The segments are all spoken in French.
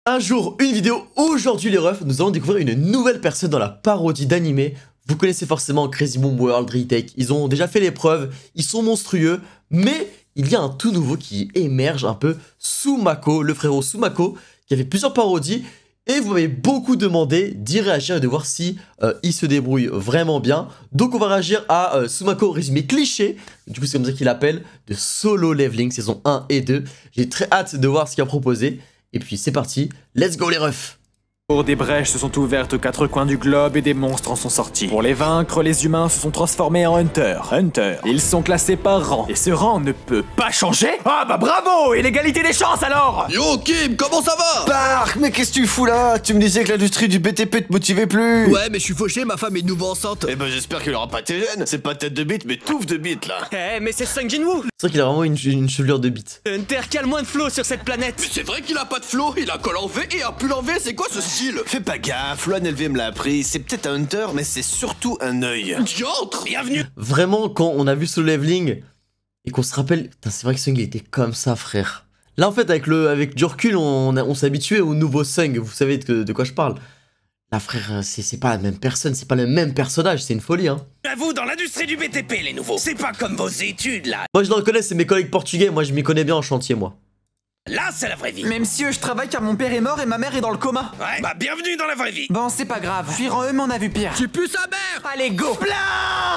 Un jour, une vidéo. Aujourd'hui les refs, nous allons découvrir une nouvelle personne dans la parodie d'animé. Vous connaissez forcément Crazy Bomb World, Retake, ils ont déjà fait l'épreuve, ils sont monstrueux. Mais il y a un tout nouveau qui émerge un peu, Sumako, le frérot Sumako, qui a fait plusieurs parodies. Et vous m'avez beaucoup demandé d'y réagir et de voir si il se débrouille vraiment bien. Donc on va réagir à Sumako résumé cliché. Du coup c'est comme ça qu'il appelle, de Solo Leveling saison 1 et 2. J'ai très hâte de voir ce qu'il a proposé. Et puis c'est parti, let's go les refs. Des brèches se sont ouvertes aux quatre coins du globe et des monstres en sont sortis. Pour les vaincre, les humains se sont transformés en Hunter. Ils sont classés par rang. Et ce rang ne peut pas changer. Ah bah bravo. Et l'égalité des chances alors. Yo Kim, comment ça va? Park, mais qu'est-ce que tu fous là? Tu me disais que l'industrie du BTP te motivait plus. Ouais, mais je suis fauché, ma femme est de nouveau enceinte. Eh ben j'espère qu'il aura pas tes gènes. C'est pas tête de bite, mais touffe de bite là. Eh mais c'est Sung Jin-woo. C'est vrai qu'il a vraiment une chevelure de bite. Hunter qui a le moins de flow sur cette planète. Mais c'est vrai qu'il a pas de flow, il a col en V et un pull en V, c'est quoi ce style? Fais pas gaffe, Loan LV me l'a appris. C'est peut-être un hunter, mais c'est surtout un œil. Diantre. Bienvenue. Vraiment, quand on a vu Solo Leveling et qu'on se rappelle, c'est vrai que Sung il était comme ça, frère. Là, en fait, avec du recul, on s'est habitué au nouveau Sung. Vous savez de quoi je parle. Là, frère, c'est pas la même personne, c'est pas le même personnage, c'est une folie, hein. À vous dans l'industrie du BTP, les nouveaux. C'est pas comme vos études là. Moi, je le reconnais, c'est mes collègues portugais. Moi, je m'y connais bien en chantier, moi. Là, c'est la vraie vie. Mais monsieur, je travaille car mon père est mort et ma mère est dans le coma. Ouais, bah bienvenue dans la vraie vie. Bon, c'est pas grave. Fuir en eux, mais on a vu pire. Tu pues sa mère. Allez, go. Plein.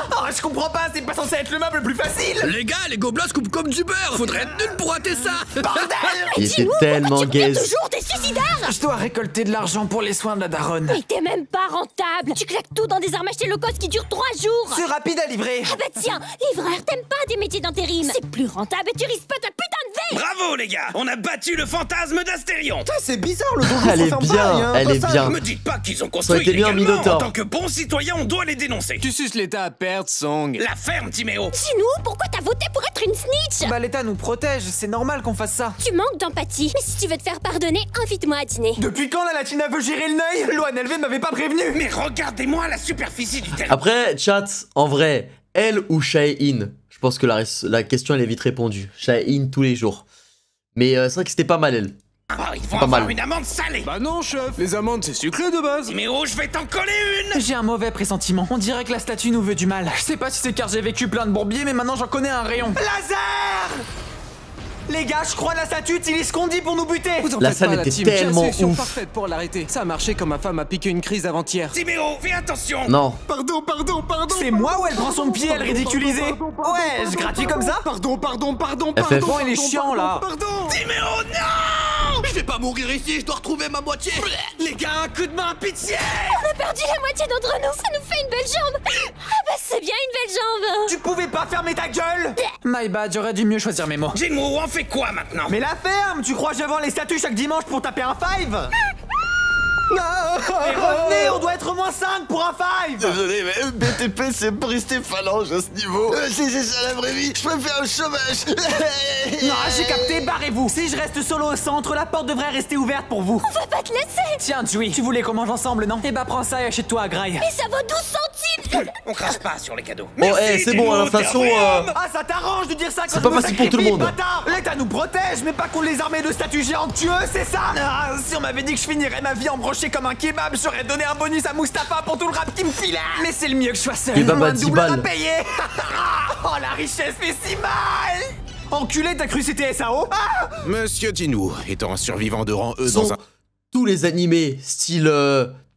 Oh, je comprends pas, c'est pas censé être le meuble le plus facile. Les gars, les gobelins se coupent comme du beurre. Faudrait être nul pour rater ça. Bordel. Il était tellement gaze. Toujours des suicidaires. Je dois récolter de l'argent pour les soins de la daronne. Mais t'es même pas rentable. Tu claques tout dans des armes achetées low cost qui durent 3 jours. C'est rapide à livrer. Ah bah tiens, livreur, t'aimes pas des métiers d'intérim. C'est plus rentable et tu risques pas ta putain de vie. Bravo les gars, on a battu le fantasme d'Astérion. C'est bizarre le donjon Elle est bien, elle est bien. Me dites pas qu'ils ont Ça construit aurait été bien un illégalement. En Minotaur. tant que bons citoyens, on doit les dénoncer. Tu suces l'état à perdre, Song. La ferme, Timéo. Dis-nous, pourquoi t'as voté pour être une snitch? Bah, l'État nous protège, c'est normal qu'on fasse ça. Tu manques d'empathie. Mais si tu veux te faire pardonner, invite-moi à dîner. Depuis quand la Latina veut gérer le Neuil? Loan LV m'avait pas prévenu. Mais regardez-moi la superficie du terrain. Après, chat, en vrai, elle ou Shaheen? Je pense que la question, elle est vite répondue. Shaheen tous les jours. Mais c'est vrai que c'était pas mal, elle. Ah, ils vont Pas avoir mal. une amende salée. Bah non, chef. Les amandes, c'est sucré de base. Timéo, je vais t'en coller une. J'ai un mauvais pressentiment. On dirait que la statue nous veut du mal. Je sais pas si c'est car j'ai vécu plein de bourbiers, mais maintenant j'en connais un rayon. Laser! Les gars, je crois la statue utilise ce qu'on dit pour nous buter. La scène était tellement ouf. parfaite pour l'arrêter. Ça a marché quand ma femme a piqué une crise avant-hier. Timéo, fais attention. Non. Pardon. C'est moi ou elle prend son pied, elle ridiculisée? Ouais, je gratuit comme ça? Pardon. FF. Bon, il est chiant là. Timéo, non. Je vais pas mourir ici, je dois retrouver ma moitié. Les gars, un coup de main, pitié. On a perdu la moitié d'entre nous. Ça nous fait une belle jambe. Ah bah c'est bien une belle jambe. Tu pouvais pas fermer ta gueule? My bad, j'aurais dû mieux choisir mes mots. Jinwoo, on fait quoi maintenant? Mais la ferme! Tu crois que je vais voir les statues chaque dimanche pour taper un 5? Et revenez, on doit être moins 5 pour un 5! Désolé, mais BTP c'est pas rester phalange à ce niveau. C'est ça la vraie vie, je préfère le chômage. Non, j'ai capté, barrez-vous! Si je reste solo au centre, la porte devrait rester ouverte pour vous. On va pas te laisser. Tiens, Jui, tu voulais qu'on mange ensemble, non? Eh bah prends ça et achète-toi à Graille. Mais ça vaut 12 centimes. On crache pas sur les cadeaux. Bon, c'est bon, à l'inflation, Ah, ça t'arrange de dire ça quand c'est pas facile pour tout le monde. L'État nous protège, mais pas contre les armées de statues géantes tueuses, c'est ça? Ah, si on m'avait dit que je finirais ma vie embroché comme un kebab, j'aurais donné un bonus à Mustapha pour tout le rap qui me file. Mais c'est le mieux que je sois seul. Kebab à Moins de 10 double à balles. payer. Oh, la richesse fait si mal. Enculé, t'as cru c'était SAO? Ah. Monsieur Jinwoo, étant un survivant de rang E Sont dans un... tous les animés, style...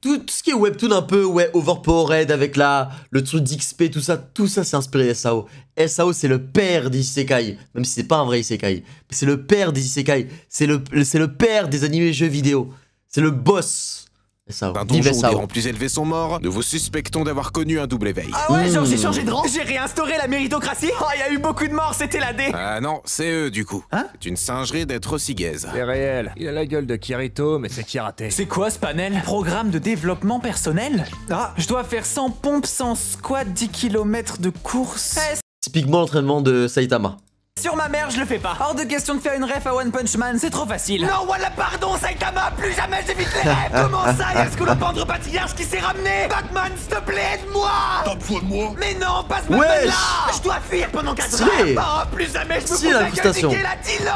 tout ce qui est webtoon un peu, ouais, overpowered avec le truc d'XP, tout ça c'est inspiré de SAO. SAO c'est le père des isekai, même si c'est pas un vrai isekai. Mais c'est le père des isekai, c'est le père des animés jeux vidéo. C'est le boss. SAO. un Vive donjon où des SAO. rangs plus élevés sont morts, nous vous suspectons d'avoir connu un double éveil. Ah ouais, genre j'ai changé de rang, j'ai réinstauré la méritocratie. Oh, il y a eu beaucoup de morts, c'était la D. Ah non, c'est eux du coup. Hein? C'est une singerie d'être aussi gaze. C'est réel. Il a la gueule de Kirito, mais c'est kiraté. C'est quoi ce panel? Programme de développement personnel? Ah, je dois faire 100 pompes, 100 squats, 10 km de course. Typiquement l'entraînement de Saitama. Sur ma mère, je le fais pas. Hors de question de faire une ref à One Punch Man, c'est trop facile. Non, voilà, pardon, Saitama, plus jamais j'évite les refs. Comment ça, y'a le scolopendre patriarche qui s'est ramené? Batman, s'il te plaît, aide-moi. T'as besoin de moi? Mais non, pas ce Batman là. Je dois fuir pendant 4 heures. Oh, plus jamais je me fous de la gueule des latino.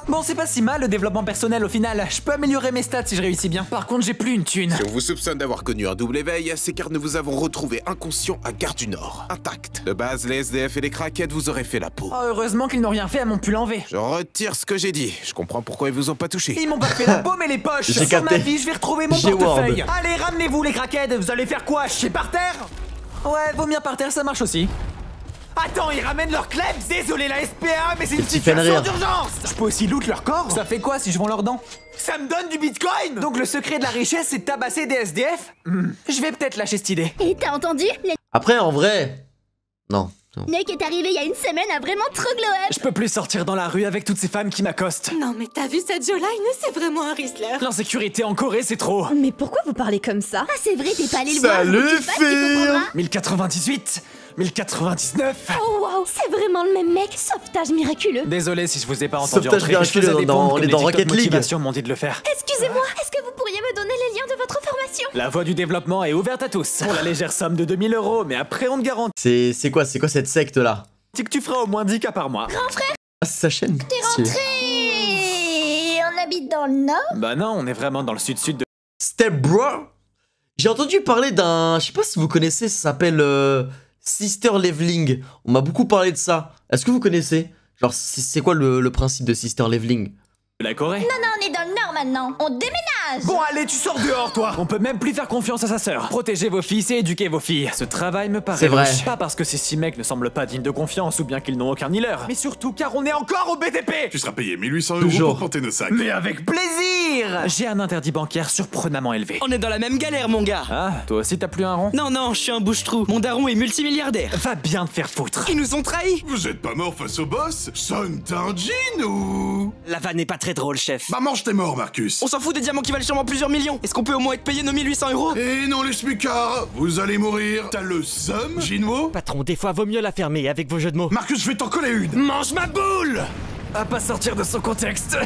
Bon, c'est pas si mal le développement personnel au final. Je peux améliorer mes stats si je réussis bien. Par contre, j'ai plus une thune. Si on vous soupçonne d'avoir connu un double éveil, c'est car nous vous avons retrouvé inconscient à Gare du Nord, intact. De base, les SDF et les craquettes vous auraient fait la peau. Oh, heureusement qu'ils n'ont rien fait à mon pull en V. Je retire ce que j'ai dit. Je comprends pourquoi ils vous ont pas touché. Ils m'ont pas fait la peau mais les poches. J'ai Sur ma capté. vie, je vais retrouver mon J'ai portefeuille. Word. Allez, ramenez-vous les craquettes. Vous allez faire quoi? Chier par terre? Ouais, vomir par terre, ça marche aussi. Attends, ils ramènent leurs clubs. Désolé la SPA, mais c'est une petit fait situation rire. d'urgence. Je peux aussi loot leur corps. Ça fait quoi si je vends leurs dents? Ça me donne du bitcoin. Donc le secret de la richesse, c'est de tabasser des SDF? Je vais peut-être lâcher cette idée. Et t'as entendu? Le Après, en vrai... Non. mec est arrivé il y a une semaine a vraiment trop glow up. Je peux plus sortir dans la rue avec toutes ces femmes qui m'accostent. Non mais t'as vu cette Joline? C'est vraiment un Rizzler. L'insécurité en Corée, c'est trop. Mais pourquoi vous parlez comme ça? Ah c'est vrai, t'es pas allé le Salut, voir. Tu vas, tu fille. comprendras. 1098, 1099. Oh waouh, c'est vraiment le même mec. Sauvetage miraculeux. Désolé si je vous ai pas entendu Sauvetage entrer. Je faisais miraculeux des dans- pompes on comme est les dans TikTok Rocket League. motivation m'ont dit de le faire. Excusez-moi. Est-ce que vous pourriez me donner les liens de votre formation? La voie du développement est ouverte à tous. Pour la légère somme de 2000 €, mais après on te garantit C'est quoi cette secte là? que tu feras au moins 10 cas par mois. Ah, c'est sa chaîne. Stylé. Et on habite dans le nord? Bah non, on est vraiment dans le sud-sud de... Step Bro. J'ai entendu parler d'un... Je sais pas si vous connaissez, ça s'appelle Sister Leveling. On m'a beaucoup parlé de ça. Est-ce que vous connaissez? Genre, c'est quoi le principe de Sister Leveling? la Corée. Non, on est dans le nord maintenant. On déménage. Bon allez, tu sors dehors toi. On peut même plus faire confiance à sa sœur. Protégez vos fils et éduquez vos filles. Ce travail me paraît C'est vrai. louche. Pas parce que ces 6 mecs ne semblent pas dignes de confiance ou bien qu'ils n'ont aucun healer, mais surtout car on est encore au BTP. Tu seras payé 1800 € Toujours. pour porter nos sacs. Mais avec plaisir. J'ai un interdit bancaire surprenamment élevé. On est dans la même galère, mon gars. Ah, toi aussi t'as plus un rond? Non, je suis un bouche-trou. Mon daron est multimilliardaire. Va bien te faire foutre. Ils nous ont trahis. Vous êtes pas mort face au boss? Son Tanjin ou... La vanne n'est pas très drôle, chef. Bah mange tes morts, Marcus. On s'en fout des diamants qui valent sûrement plusieurs millions. Est-ce qu'on peut au moins être payé nos 1800 €? Et non les smicards, vous allez mourir. T'as le seum, Jinwo? Patron, des fois vaut mieux la fermer avec vos jeux de mots. Marcus, je vais t'en coller une. Mange ma boule. À pas sortir de son contexte.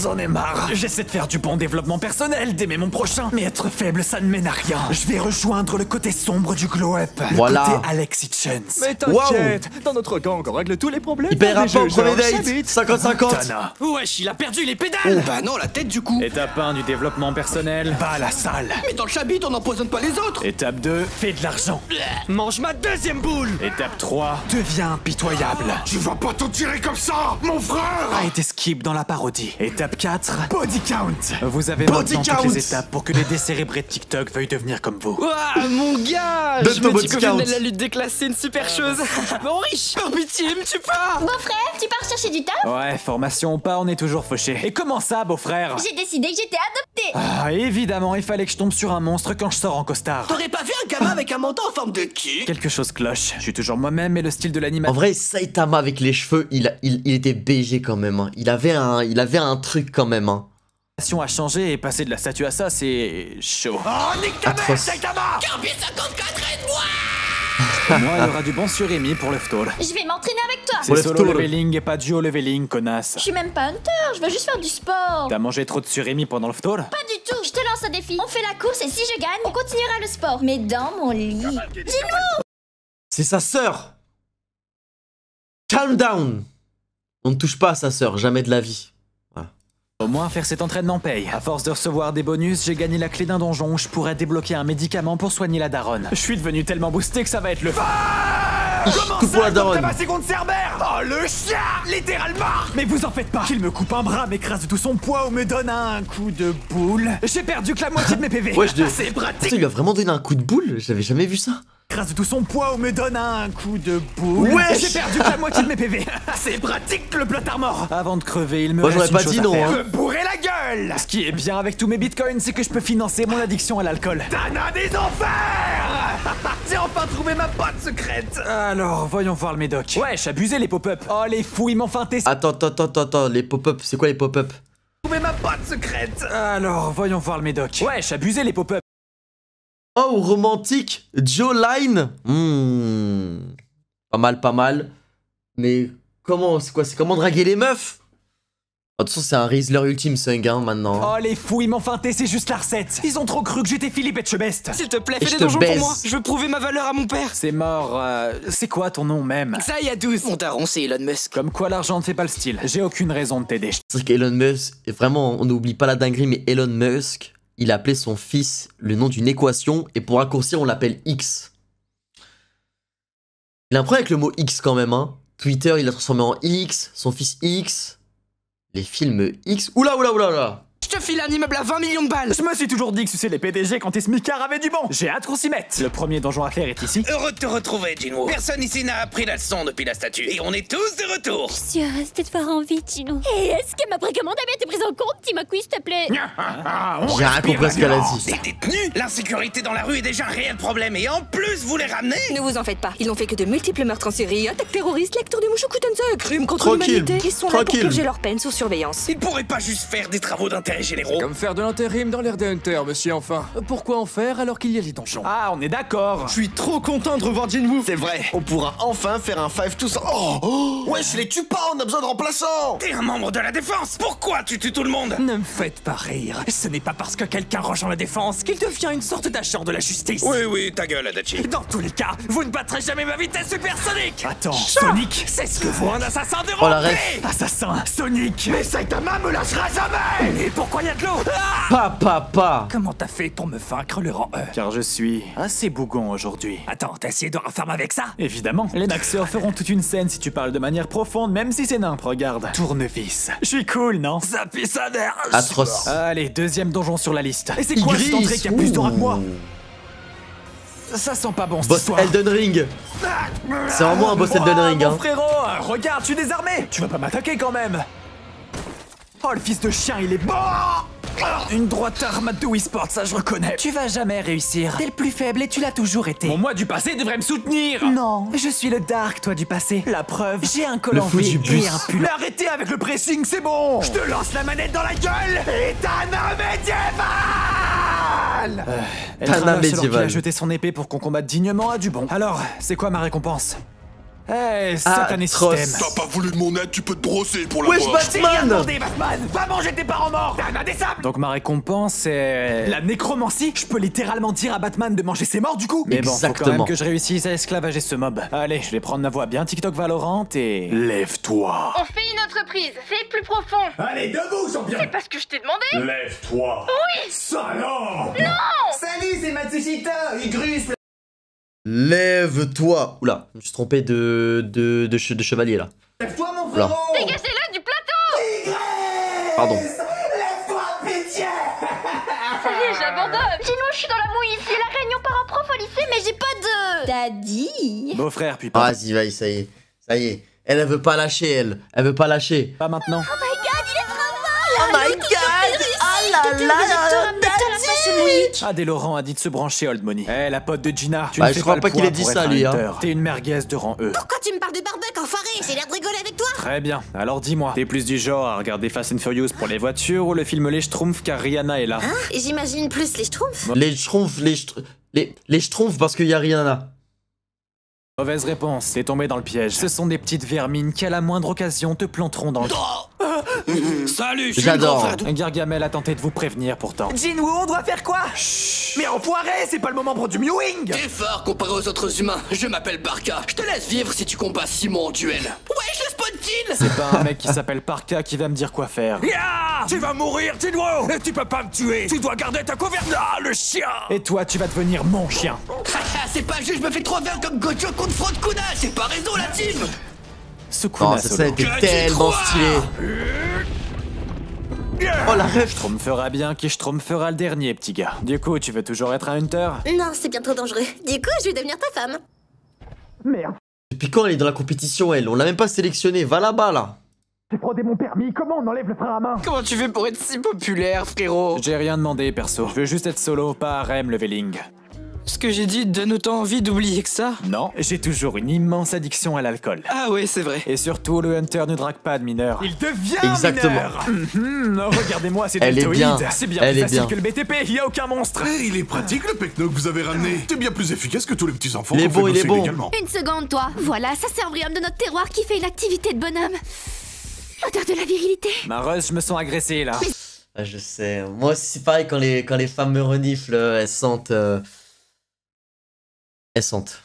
J'en ai marre. J'essaie de faire du bon développement personnel, d'aimer mon prochain, mais être faible, ça ne mène à rien. Je vais rejoindre le côté sombre du glow-up. Voilà. Le côté Alexis Chance. Mais t'inquiète, dans notre gang, on règle tous les problèmes. Il paiera Des pas au jeux premier genre date. Chabit. 50-50. Tana. Wesh, il a perdu les pédales. Bah non, la tête du coup. Étape 1 du développement personnel, va à la salle. Mais dans le chabit, on n'empoisonne pas les autres. Étape 2, fais de l'argent. Mange ma deuxième boule. Étape 3, deviens impitoyable. Tu vas pas t'en tirer comme ça, mon frère. A été skip dans la parodie. Étape 4, Body count. vous avez Body maintenant toutes count. les étapes pour que les décérébrés de TikTok veuillent devenir comme vous. Ouah, mon gars. Donne Je ton me dis body qu'au final, count. la lutte des classes, c'est une super chose. Mon riche, par pitié, me tue pas. Beau-frère, tu pars chercher du taf? Ouais, formation ou pas, on est toujours fauché. Et comment ça, beau-frère? J'ai décidé que j'étais adoptée. Ah, évidemment, il fallait que je tombe sur un monstre quand je sors en costard. T'aurais pas vu un gamin avec un menton en forme de cul? Quelque chose cloche. Je suis toujours moi-même, mais le style de En l'animation vrai, Saitama avec les cheveux, il était BG quand même. Hein. Il avait un truc quand même. Hein. a changé et passer de la statue à ça, c'est chaud. Oh, nique ta mère, Atroce. Saitama. Kirby 54, aide-moi. Pour moi, il y aura du bon sur Rémi pour le stall. Je vais m'entraîner avec toi. Pour C'est le solo stall. leveling et pas duo leveling, connasse. Je suis même pas hunter, je veux juste faire du sport. T'as mangé trop de surimi pendant le stall? Pas du tout. Je te lance un défi. On fait la course et si je gagne, on continuera le sport. Mais dans mon lit. Dis-nous. C'est sa sœur. Calm down. On ne touche pas à sa sœur, jamais de la vie. Au moins, faire cet entraînement paye. À force de recevoir des bonus, j'ai gagné la clé d'un donjon où je pourrais débloquer un médicament pour soigner la daronne. Je suis devenu tellement boosté que ça va être le feu. Comment Coupe pour la daronne. ma seconde cerbère? Oh, le chien, littéralement. Mais vous en faites pas. Qu'il me coupe un bras, m'écrase tout son poids ou me donne un coup de boule. J'ai perdu que la moitié de mes PV. Ouais, je C'est pratique. Attends, il lui a vraiment donné un coup de boule? J'avais jamais vu ça. Écrase tout son poids ou me donne un coup de boule. Wesh. J'ai perdu que la moitié de mes PV. C'est pratique le plot armor. Avant de crever, il me Moi, reste j'aurais pas une chose dit à non, faire. hein. Me bourrer la gueule. Ce qui est bien avec tous mes bitcoins, c'est que je peux financer mon addiction à l'alcool. Tana des enfers. J'ai enfin trouvé ma botte secrète. Alors, voyons voir le médoc. Wesh, abusé les pop-up. Oh, les fous, ils m'ont feinté. Attends, les pop-up, c'est quoi les pop-up? Trouvé ma botte secrète. Alors, voyons voir le médoc. Wesh, abusé les pop-up. Oh, romantique, Joe Line. Pas mal. Mais comment, c'est quoi? C'est comment draguer les meufs? De toute façon, c'est un Rizzler ultime Sung, hein, maintenant. Oh, les fous, ils m'ont feinté, c'est juste la recette. Ils ont trop cru que j'étais Philippe Etchebest. S'il te plaît, Et fais je des te donjons baise. pour moi. Je veux prouver ma valeur à mon père. C'est mort, c'est quoi ton nom même? Ça y a 12. Mon daron, c'est Elon Musk. Comme quoi l'argent ne fait pas le style. J'ai aucune raison de t'aider. C'est vrai qu'Elon Musk, et vraiment, on n'oublie pas la dinguerie, mais Elon Musk, il a appelé son fils le nom d'une équation, et pour raccourcir, on l'appelle X. Il a un problème avec le mot X quand même, hein. Twitter, il l'a transformé en X, son fils X, les films X. Oula, oula, oula, oula. Je te file un immeuble à 20 millions de balles. Je me suis toujours dit que sucer les PDG quand tes smicards avaient du bon. J'ai hâte qu'on s'y mette. Le premier donjon à faire est ici. Heureux de te retrouver, Jinwoo. Personne ici n'a appris la leçon depuis la statue. Et on est tous de retour. Je suis heureuse de te voir en vie, Gino. Et est-ce que ma précommande avait été prise en compte, Tim McQueen, s'il te plaît? J'ai rien compris à ce qu'elle a dit. Des détenus. L'insécurité dans la rue est déjà un réel problème. Et en plus, vous les ramenez. Ne vous en faites pas, ils n'ont fait que de multiples meurtres en série, attaques terroristes, lecture des mouches au Kutensei, crimes contre Tranquille, l'humanité. Ils sont là pour tranquille. purger leur peine sous surveillance. Ils pourraient pas juste faire des travaux d'intérêt généraux. Comme faire de l'intérim dans l'ère des Hunters, monsieur, enfin. Pourquoi en faire alors qu'il y a les donjons? Ah, on est d'accord. Je suis trop content de revoir Jinwoo. C'est vrai. On pourra enfin faire un 5 tous. Oh, ouais, je les tue pas, on a besoin de remplaçants. T'es un membre de la défense. Pourquoi tu tues tout le monde? Ne me faites pas rire. Ce n'est pas parce que quelqu'un rejoint la défense qu'il devient une sorte d'agent de la justice. Oui, ta gueule, Adachi. Dans tous les cas, vous ne battrez jamais ma vitesse supersonique. Attends, Sonic, c'est ce que vaut un assassin de Oh, la rentrée. ref. Assassin, Sonic. Mais Saitama me lâchera jamais. Et pourquoi y a de l'eau? Papa. Comment t'as fait pour me vaincre le rang E? Car je suis assez bougon aujourd'hui. Attends, t'as essayé de refermer avec ça? Évidemment. Les Naxeurs feront toute une scène si tu parles de manière profonde, même si c'est nimp, regarde. Tournevis. Je suis cool, non? Ça pisse sa mère. Atroce. Allez, deuxième donjon sur la liste. Et c'est quoi Igris. cette entrée qui a plus d'aura que moi? Ouh. Ça sent pas bon cette Boss histoire. Elden Ring. C'est vraiment un boss Elden Ring, Mon hein. frérot, regarde, je suis désarmé. Tu vas pas m'attaquer quand même. Oh, le fils de chien, il est bon. Une droite armade de Wii Sports, ça je reconnais. Tu vas jamais réussir. T'es le plus faible et tu l'as toujours été. Mon moi du passé devrait me soutenir. Non, je suis le Dark, toi du passé. La preuve, j'ai un col Le en fou V du bus. et un pull. Mais arrêtez avec le pressing, c'est bon. Je te lance la manette dans la gueule et Tana médiéval. Tana Il a médiéval. jeté son épée pour qu'on combatte dignement à du bon. Alors, c'est quoi ma récompense? Eh, satané Atroce. système. T'as pas voulu de mon aide, tu peux te brosser pour Wesh, l'avoir. J'ai rien Batman. demandé, Batman. Va manger tes parents morts. T'es un indécessable. Donc ma récompense c'est la nécromancie. Je peux littéralement dire à Batman de manger ses morts du coup. Mais bon, faut quand Exactement. même que je réussisse à esclavager ce mob. Allez, je vais prendre ma voix bien TikTok Valorant et lève-toi. On fait une entreprise, fais plus profond. Allez, debout, champion. C'est pas ce que je t'ai demandé. Lève-toi. Oui. Salope. Non. Salut, c'est Matsushita. Igris. Lève-toi. Oula, je me suis trompé de chevalier là. Lève-toi, mon Oula. frérot. Dégagez-le du plateau. Pardon. Lève-toi, pitié. Ça y est, j'abandonne. Sinon, je suis dans la mouise. C'est la réunion parent-prof au lycée, mais j'ai pas de... Daddy. Beau-frère, puis pas. Vas-y, vas-y, ça y est. Ça y est. Elle veut pas lâcher, elle. Elle veut pas lâcher. Pas maintenant. Oh my god. Ah là là. Adé Laurent a dit de se brancher, Old Money. Eh, la pote de Gina, tu Bah, ne je fais crois le pas qu'il poids ait dit pour ça, être lui, un hein. hunter. T'es une merguez de rang E. Pourquoi tu me parles de barbecue, enfoiré? J'ai l'air de rigoler avec toi. Très bien, alors dis-moi, t'es plus du genre à regarder Fast and Furious pour les voitures ou le film Les Schtroumpfs car Rihanna est là? Hein? Et j'imagine plus les schtroumpfs. Les schtroumpfs, les schtroumpfs parce qu'il y a Rihanna. Mauvaise réponse, t'es tombé dans le piège. Ce sont des petites vermines qui à la moindre occasion te planteront dans le... Salut, je suis le J'adore. grand frère de... Gargamel a tenté de vous prévenir pourtant. Jinwoo, on doit faire quoi? Chut. Mais enfoiré, c'est pas le moment pour du mewing. T'es fort comparé aux autres humains. Je m'appelle Barca. Je te laisse vivre si tu combats Simon en duel. Ouais, je laisse pas de kill. C'est pas un mec qui s'appelle Parka qui va me dire quoi faire. Tu vas mourir, Jinwoo. Et tu peux pas me tuer. Tu dois garder ta gouverne. Ah, le chien. Et toi, tu vas devenir mon chien. C'est pas juste, je me fais 3 verres comme Gojo contre Front Kuna. C'est pas raison, la team. Sukuna Oh, ça solo. était Que tellement tu crois stylé. Oh la ref. Schtroumpf fera bien qui Schtroumpf fera le dernier, petit gars. Du coup, tu veux toujours être un hunter? Non, c'est bien trop dangereux. Du coup, je vais devenir ta femme. Merde, Depuis quand elle est dans la compétition, elle? On l'a même pas sélectionnée. Va là-bas, là. j'ai fraudé mon permis, comment on enlève le frein à main? Comment tu fais pour être si populaire, frérot? J'ai rien demandé, perso. Je veux juste être solo, pas harem leveling. Ce que j'ai dit donne autant envie d'oublier que ça? Non, j'ai toujours une immense addiction à l'alcool. Ah ouais, c'est vrai. Et surtout, le Hunter ne drague pas de mineurs. Il devient Exactement. mineur. Regardez-moi ces Elle est bien. deltoïdes. C'est bien Elle plus est facile bien. que le BTP, il y a aucun monstre. Eh, il est pratique le pecno que vous avez ramené. C'est bien plus efficace que tous les petits enfants Il est qu'on fait bon, il est bosser bon. illégalement. Une seconde, toi. Voilà, ça c'est un vrai homme de notre terroir qui fait une activité de bonhomme. L'odeur de la virilité. Mareuse, je me sens agressé là. Ah, je sais. Moi aussi, c'est pareil quand les femmes me reniflent, elles sentent. Elles sentent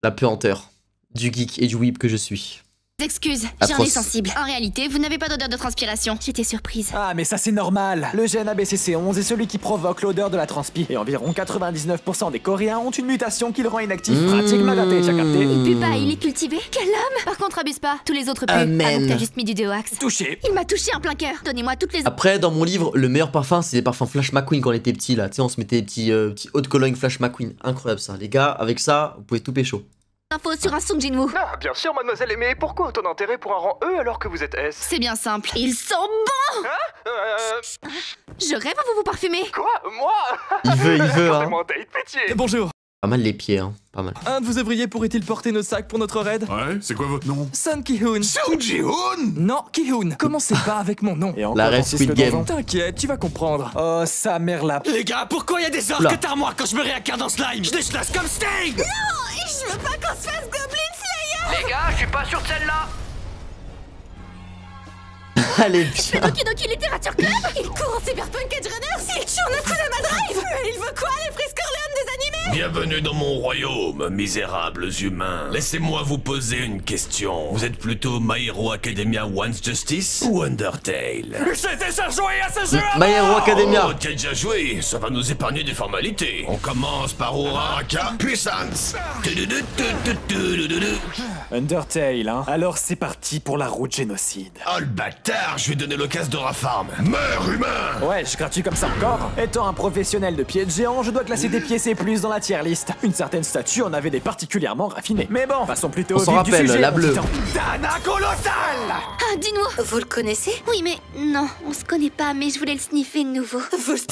la puanteur du geek et du weeb que je suis. Excuse, j'en ai Atroce. sensible. En réalité, vous n'avez pas d'odeur de transpiration. J'étais surprise. Ah, mais ça c'est normal. Le gène ABCC11 est celui qui provoque l'odeur de la transpi. Et environ 99% des Coréens ont une mutation qui le rend inactif. Pratique Magate, t'as capté? Il pue pas, il est cultivé. Quel homme! Par contre, abuse pas. Tous les autres puent. Amen. Ah donc t'as juste mis du déoax. Touché. Il m'a touché en plein cœur. Donnez-moi toutes les Après, dans mon livre, le meilleur parfum, c'est les parfums Flash McQueen quand on était petit là. Tu sais, on se mettait des petits haut de Cologne Flash McQueen. Incroyable ça. Les gars, avec ça, vous pouvez tout pécho. infos sur un Sung Jinwoo. Ah, bien sûr, mademoiselle, mais pourquoi autant d'intérêt pour un rang E alors que vous êtes S? C'est bien simple. Ils sont bons! Je rêve à vous parfumer. Quoi? Moi? Il veut, hein. Vraiment date pitié. Bonjour. Pas mal les pieds, hein. Pas mal. Un de vos ouvriers pourrait-il porter nos sacs pour notre raid? Ouais, c'est quoi votre nom? Sun Ki-hoon. Sung Ji-hoon? Non, Ki-hoon. Commencez pas avec mon nom. Et encore La ref consiste Squid le Game. donjon. T'inquiète, tu vas comprendre. Oh, sa mère là. Les gars, pourquoi y a des Oula. orques à moi quand je me réincarne en slime? Je déchlasse comme Sting! Je veux pas qu'on se fasse Goblin Slayer! Les gars, je suis pas sûr de celle-là. Elle est bien. Doki Doki Literature Club? Il court en Cyberpunk Edge Runners? Il tue un coup de ma drive! Mais il veut quoi, les Frisk Corleone des animés? Bienvenue dans mon royaume, misérables humains. Laissez-moi vous poser une question. Vous êtes plutôt My Hero Academia One's Justice ou Undertale? J'ai déjà joué à ce jeu! My Hero Academia. Oh, t'as déjà joué? Ça va nous épargner des formalités. On commence par Uraraka Puissance. Undertale, hein. Alors c'est parti pour la route génocide. Oh le bâtard, je lui ai donné l'occasion de Rafarm. Meurs humain! Ouais, je gratuit comme ça encore. Étant un professionnel de pied de géant, je dois classer des pieds C+ dans la tier list. Une certaine statue en avait des particulièrement raffinés. Mais bon, passons plutôt On au s'en vif du rappelle, sujet, la mon bleue. titan. Dana colossale! Ah, dis-nous. Vous le connaissez? Oui, mais non, on se connaît pas, mais je voulais le sniffer de nouveau.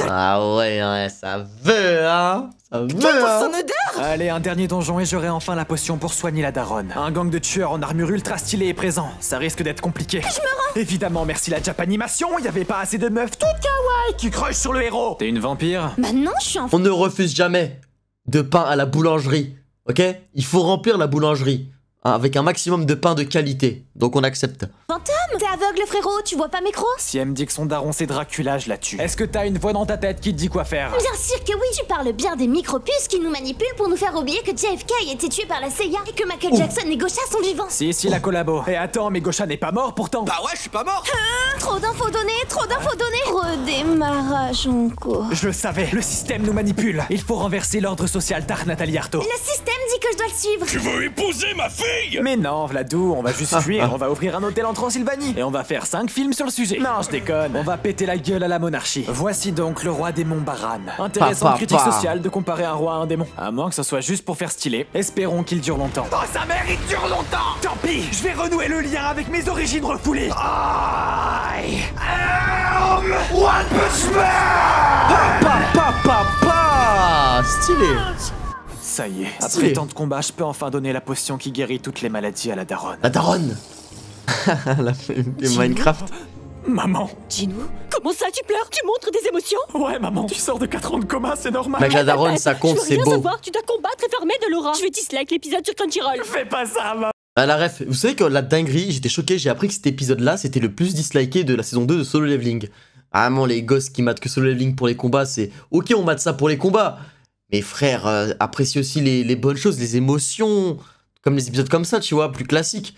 Ah ouais, ça veut, hein. Ça veut, hein. Allez, un dernier donjon et j'aurai enfin la potion pour soigner la daronne. Un gang de tueurs en armure ultra stylée est présent. Ça risque d'être compliqué. Je me rends. Évidemment, merci la Japanimation, il y avait pas assez de meufs toutes kawaii qui crushent sur le héros. T'es une vampire? Bah non, je suis en On ne refuse jamais de pain à la boulangerie, ok? Il faut remplir la boulangerie, hein, avec un maximum de pain de qualité. Donc on accepte. fantôme. T'es aveugle, frérot, tu vois pas mes crocs? Si elle me dit que son daron c'est Dracula, je la tue. Est-ce que t'as une voix dans ta tête qui te dit quoi faire? Bien sûr que oui, tu parles bien des micropuces qui nous manipulent pour nous faire oublier que JFK a été tué par la CIA et que Michael Jackson et Gaucha sont vivants. Si, la collabo. Et attends, mais Gaucha n'est pas mort pourtant. Bah ouais, je suis pas mort! Trop d'infos données, trop d'infos données. Redémarrage en cours. Je le savais, le système nous manipule. Il faut renverser l'ordre social d'Art Nathalie Arthaud. Le système dit que je dois le suivre. Tu veux épouser ma fille? Mais non, Vladou, on va juste fuir, on va ouvrir un hôtel en Transylvanie et on va faire 5 films sur le sujet. Non, je déconne, on va péter la gueule à la monarchie. Voici donc le roi démon Baran. Intéressante critique sociale de comparer un roi à un démon. À moins que ce soit juste pour faire stylé. Espérons qu'il dure longtemps. Oh, sa mère, il dure longtemps! Tant pis, je vais renouer le lien avec mes origines refoulées. I am One Punch Man! Stylé. Ça y est, Stylé. après tant de combats, je peux enfin donner la potion qui guérit toutes les maladies à la daronne. La daronne. La de Minecraft. Maman. Jinwoo, comment ça tu pleures? Tu montres des émotions? Ouais, maman, tu sors de 4 ans de coma, c'est normal. Mec, la daronne, ça compte, Je veux c'est rien beau. savoir, tu dois combattre et fermer de l'aura. Je vais dislike l'épisode sur Crunchyroll. Fais pas ça, maman. Ah, la ref, vous savez que la dinguerie, j'étais choqué, j'ai appris que cet épisode-là, c'était le plus disliké de la saison 2 de Solo Leveling. Vraiment, les gosses qui matent que Solo Leveling pour les combats, c'est... Ok, on mate ça pour les combats, mais frère, apprécie aussi les bonnes choses, les émotions, comme les épisodes comme ça, tu vois, plus classiques.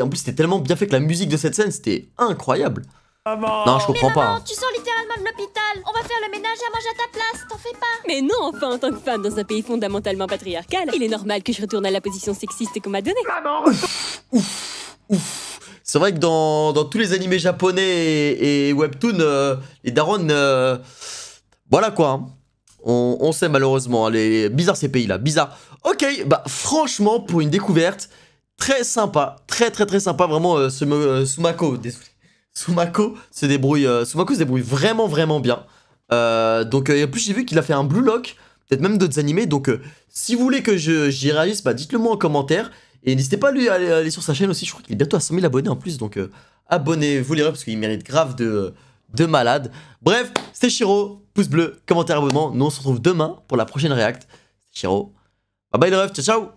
En plus, c'était tellement bien fait que la musique de cette scène, c'était incroyable. Maman. Non, je comprends pas. hein. Tu sors littéralement de l'hôpital. On va faire le ménage à manger à ta place, t'en fais pas. Mais non, enfin, en tant que femme dans un pays fondamentalement patriarcal, il est normal que je retourne à la position sexiste qu'on m'a donnée. C'est vrai que dans tous les animés japonais et webtoons, les darons, voilà quoi. Hein. On sait malheureusement, bizarre ces pays-là, bizarre. Ok, bah franchement, pour une découverte, très sympa, très sympa, vraiment, Sumako, désolé. Sumako se débrouille vraiment bien. Donc, en plus, j'ai vu qu'il a fait un Blue Lock. peut-être même d'autres animés. Donc si vous voulez que j'y réagisse, bah dites-le moi en commentaire. Et n'hésitez pas à aller sur sa chaîne aussi, je crois qu'il est bientôt à 100 000 abonnés en plus. Donc abonnez-vous les refs parce qu'il mérite grave de malade. Bref, c'était Shiro, pouce bleu, commentaire, abonnement. Nous on se retrouve demain pour la prochaine React. C'était Shiro. Bye bye les refs, ciao ciao.